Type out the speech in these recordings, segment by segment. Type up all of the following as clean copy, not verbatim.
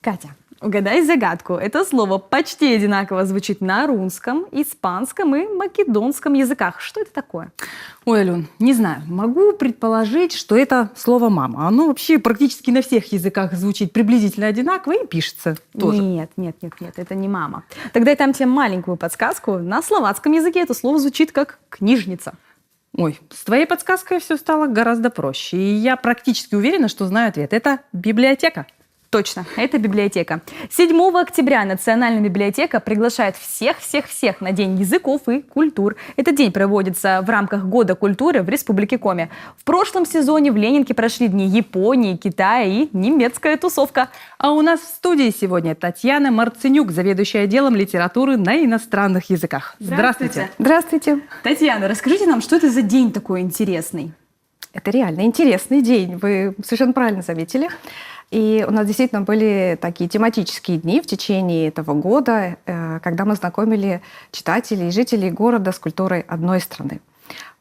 Катя, угадай загадку. Это слово почти одинаково звучит на русском, испанском и македонском языках. Что это такое? Ой, Ален, не знаю. Могу предположить, что это слово «мама». Оно вообще практически на всех языках звучит приблизительно одинаково и пишется тоже. Нет, это не мама. Тогда я дам тебе маленькую подсказку. На словацком языке это слово звучит как «книжница». Ой, с твоей подсказкой все стало гораздо проще. И я практически уверена, что знаю ответ. Это библиотека. Точно, это библиотека. 7 октября Национальная библиотека приглашает всех на День языков и культур. Этот день проводится в рамках Года культуры в Республике Коми. В прошлом сезоне в Ленинке прошли дни Японии, Китая и немецкая тусовка. А у нас в студии сегодня Татьяна Марценюк, заведующая отделом литературы на иностранных языках. Здравствуйте. Здравствуйте. Татьяна, расскажите нам, что это за день такой интересный? Это реально интересный день, вы совершенно правильно заметили. И у нас действительно были такие тематические дни в течение этого года, когда мы знакомили читателей и жителей города с культурой одной страны.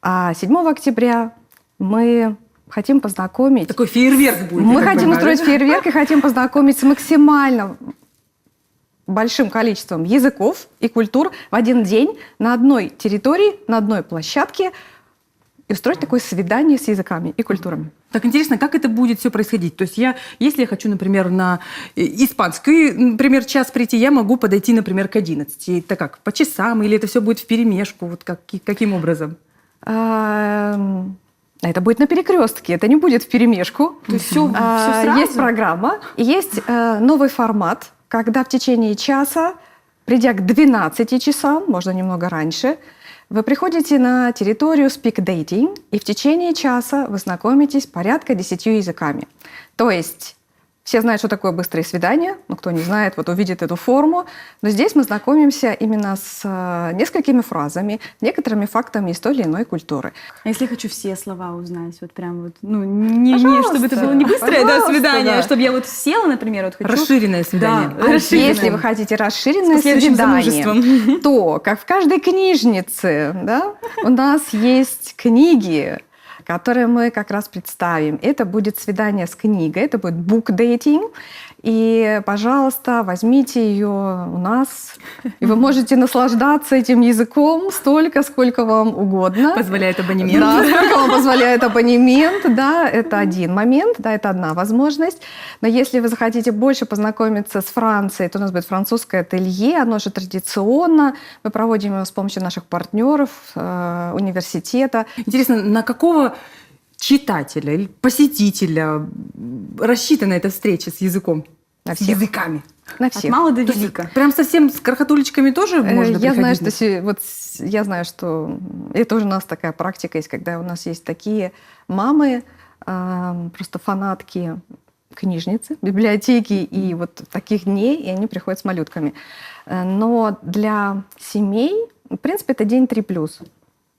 А 7 октября мы хотим познакомить... Такой фейерверк будет. Мы хотим устроить фейерверк и хотим познакомить с максимально большим количеством языков и культур в один день на одной территории, на одной площадке, и устроить такое свидание с языками и культурами. Так интересно, как это будет все происходить? То есть если я хочу, например, на испанский, например, час прийти, я могу подойти, например, к 11. Это как, по часам, или это все будет вперемешку? Вот каким образом? Это будет на перекрестке, это не будет вперемешку. То есть все сразу? Есть программа, есть новый формат, когда в течение часа, придя к 12 часам, можно немного раньше, вы приходите на территорию Speak Dating, и в течение часа вы знакомитесь порядка 10 языками. То есть все знают, что такое быстрое свидание, но кто не знает, вот увидит эту форму. Но здесь мы знакомимся именно с несколькими фразами, некоторыми фактами из той или иной культуры. А если я хочу все слова узнать, вот прям вот, не чтобы это было не быстрое свидание, да. чтобы я вот села, например, вот хочу... Расширенное свидание. Да, расширенное. Если вы хотите расширенное следующим свидание, то, как в каждой книжнице, да, у нас есть книги, которые мы как раз представим. Это будет свидание с книгой, это будет book dating. И, пожалуйста, возьмите ее у нас, и вы можете наслаждаться этим языком столько, сколько вам угодно. Позволяет абонемент. Да, сколько вам позволяет абонемент, да, это один момент, да, это одна возможность. Но если вы захотите больше познакомиться с Францией, то у нас будет французское ателье, оно же традиционно. Мы проводим его с помощью наших партнеров, университета. Интересно, на какого читателя или посетителя рассчитана эта встреча с языком? На с всех. Языками? На От всех. мала до велика. Прям совсем с крохотулечками тоже можно Я знаю, приходить? я знаю, что это уже у нас такая практика есть, когда у нас есть такие мамы, просто фанатки книжницы, библиотеки и вот таких дней, и они приходят с малютками. Но для семей, в принципе, это день 3+.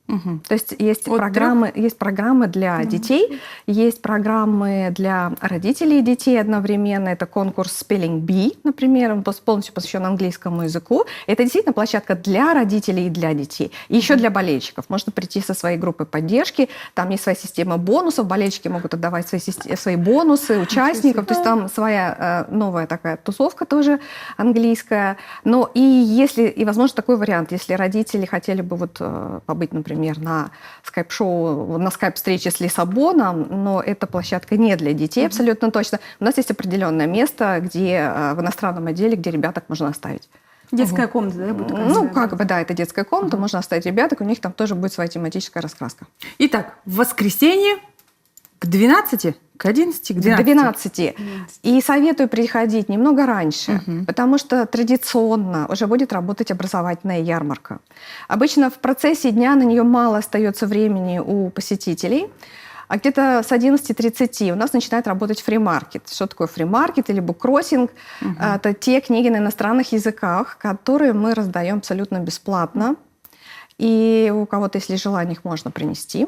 Угу. То есть есть программы для детей, есть программы для родителей и детей одновременно. Это конкурс Spelling Bee, например, он полностью посвящен английскому языку. Это действительно площадка для родителей и для детей. И еще для болельщиков. Можно прийти со своей группой поддержки. Там есть своя система бонусов. Болельщики могут отдавать свои бонусы участников. То есть там своя новая такая тусовка тоже английская. Но и возможно такой вариант, если родители хотели бы вот побыть, например, на скайп-шоу, на скайп-встрече с Лиссабоном, но эта площадка не для детей, абсолютно точно. У нас есть определенное место, где в иностранном отделе, где ребяток можно оставить. Детская комната, да, будет такая? Ну, как бы, да, это детская комната, можно оставить ребяток, у них там тоже будет своя тематическая раскраска. Итак, в воскресенье к 12, к 11, к 12. К 12. И советую приходить немного раньше, потому что традиционно уже будет работать образовательная ярмарка. Обычно в процессе дня на нее мало остается времени у посетителей, а где-то с 11:30 у нас начинает работать фримаркет. Что такое фримаркет или буккроссинг? Это те книги на иностранных языках, которые мы раздаем абсолютно бесплатно. И у кого-то, если желание, их можно принести.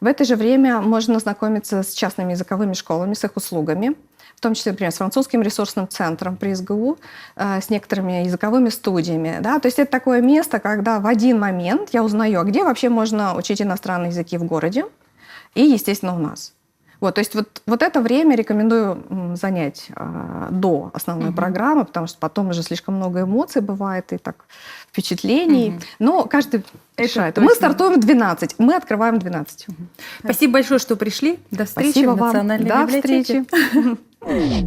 В это же время можно ознакомиться с частными языковыми школами, с их услугами, в том числе, например, с французским ресурсным центром при СГУ, с некоторыми языковыми студиями. Да? То есть это такое место, когда в один момент я узнаю, а где вообще можно учить иностранные языки в городе, и, естественно, у нас. Вот, то есть вот это время рекомендую занять до основной программы, потому что потом уже слишком много эмоций бывает и так впечатлений. Но каждый решает. точно. Мы стартуем в 12, мы открываем в 12. Спасибо большое, что пришли. До встречи Спасибо в вам. Национальной До библиотеке. встречи.